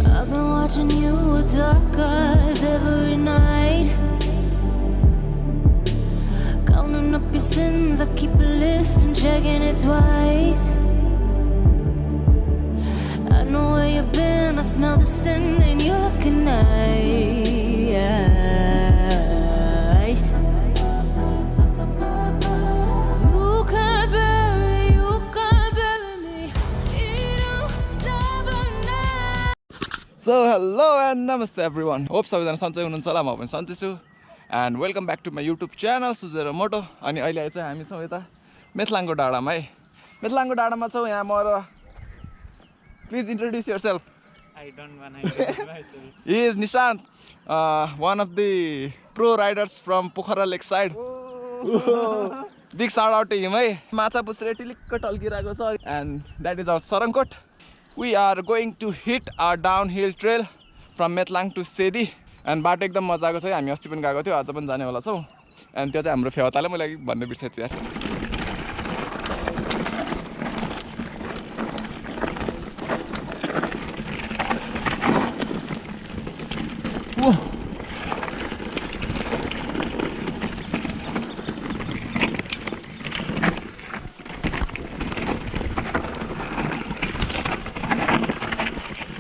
I've been watching you with dark eyes every night, counting up your sins. I keep a list and checking it twice. I know where you've been, I smell the sin, and you're looking nice. You can't bury me. You don't love her now. So hello and namaste everyone. Hope सबैजना सन्चै हुनुहुन्छ होला, म पनि सन्चै छु. And welcome back to my YouTube channel सुजेर मोटो. अनि अहिले चाहिँ हामी छौं यता मेथलाङको डाँडामा है. मेथलाङको डाँडामा छौं यहाँ म र. Please introduce yourself. I don't want to introduce myself. He is Nishant, one of the pro riders from Pokhara Lakeside. Big shout out to him है. माछा पुछ्रे टिलिक्क टल्किरहेको छ. And that is our Sarangkot. We are going to hit our downhill trail from Methlang to Sedi. And बाटो एकदम मजाको छ. हामी अस्ति पनि गएको थियौ, आज पनि जाने होला छौं. And त्यो चाहिँ हाम्रो फेवाताले मैले भन्ने बिर्सेछु यार.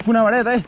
कुनाबाट है दाइ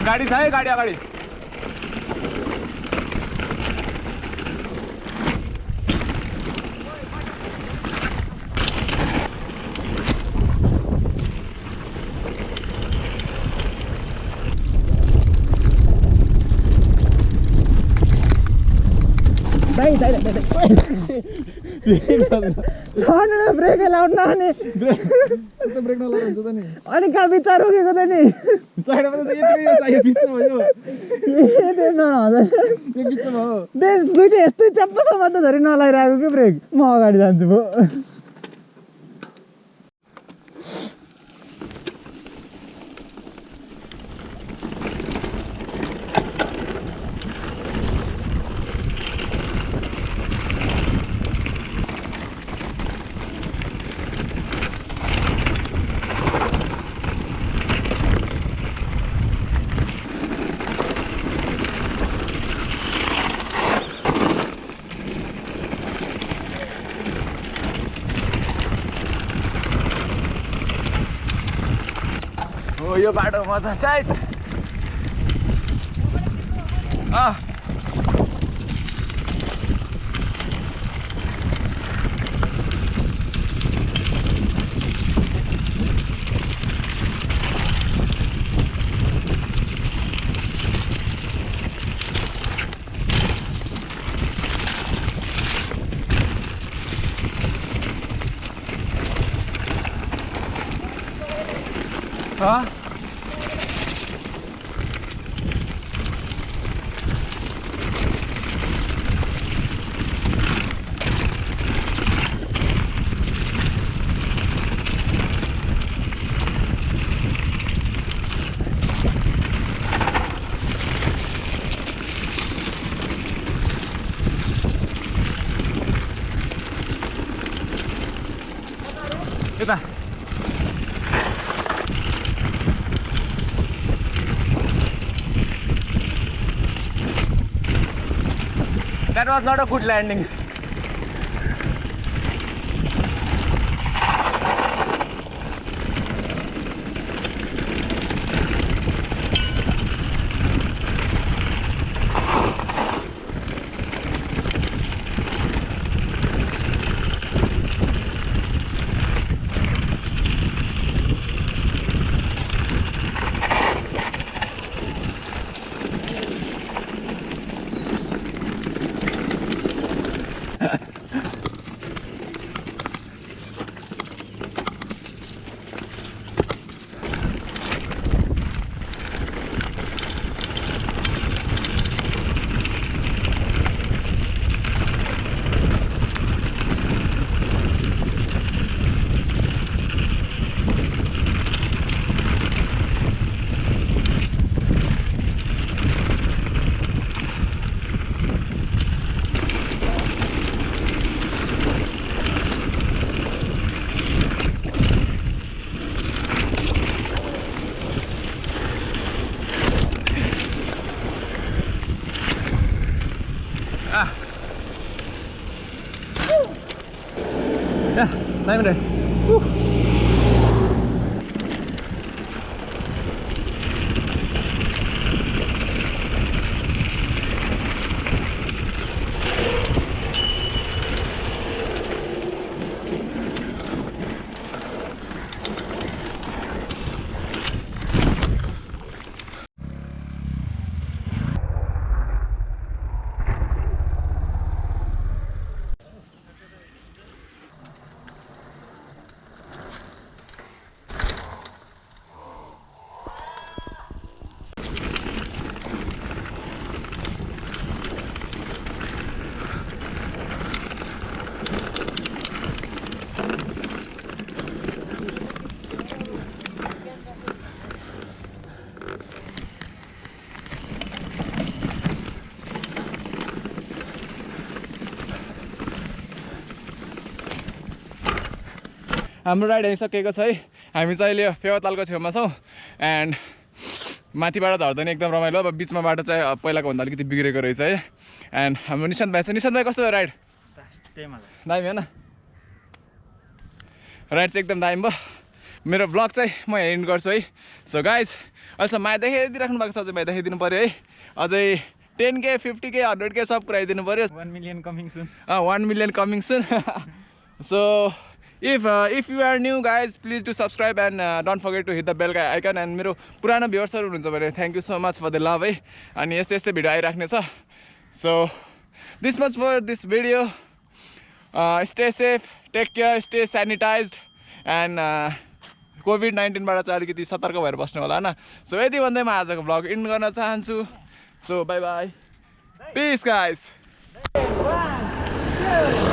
गाडी छ है, गाडी अगाडि ब्रेक लाउनु नआउने ब्रेक नलाग्छ त नि अनि कहाँ बित्ता रोकेको त नि साइडमा त यतिकै चाहियो बिचमा भयो यो बिचमा हो दुइटै यस्तै चप्पसम्म त धरि नलागिरहेको कि ब्रेक म अगाडि जान्छु भो यो बाटो मजा टाइट यता That was not a good landing. Yeah, 9 minutes. हाम्रो राइड आइसकेको छ है। हामी चाहिँ अहिले फेवातालको छेउमा छौँ एन्ड माथिबाट झर्दैन एकदम रमाइलो। अब बिचमा बाटो चाहिँ पहिलाको भन्दा अलिकति बिग्रेको रहेछ है। एन्ड हाम्रो निशान्त भाइ छ। निशान्त भाइ कस्तो भयो राइड? दामी होइन? राइड चाहिँ एकदम दामी भयो। मेरो ब्लग चाहिँ म एन्ड गर्छु है। सो गाइज अहिलेसम्म माया देखाइदिइराख्नु भएको छ, अझै माया देखाइदिनु पऱ्यो है। अझै 10K 50K 100K सब पुऱ्याइदिनु पऱ्यो। 1 million coming soon. 1 million coming soon. So if you are new guys, please do subscribe and don't forget to hit the bell icon. And मेरो पुरानो भ्युअर्सहरु हुनुहुन्छ भने thank you so much for the love है। अनि यस्तै यस्तै video आइराख्ने छ। So this much for this video. Stay safe, take care, stay sanitized and COVID-19 बाट चाहिँ अलिकति सतर्क भएर बस्नु होला हैन। सो यति भन्दै म आजको भ्लग एन्ड गर्न चाहन्छु। So bye bye, peace guys. 1 2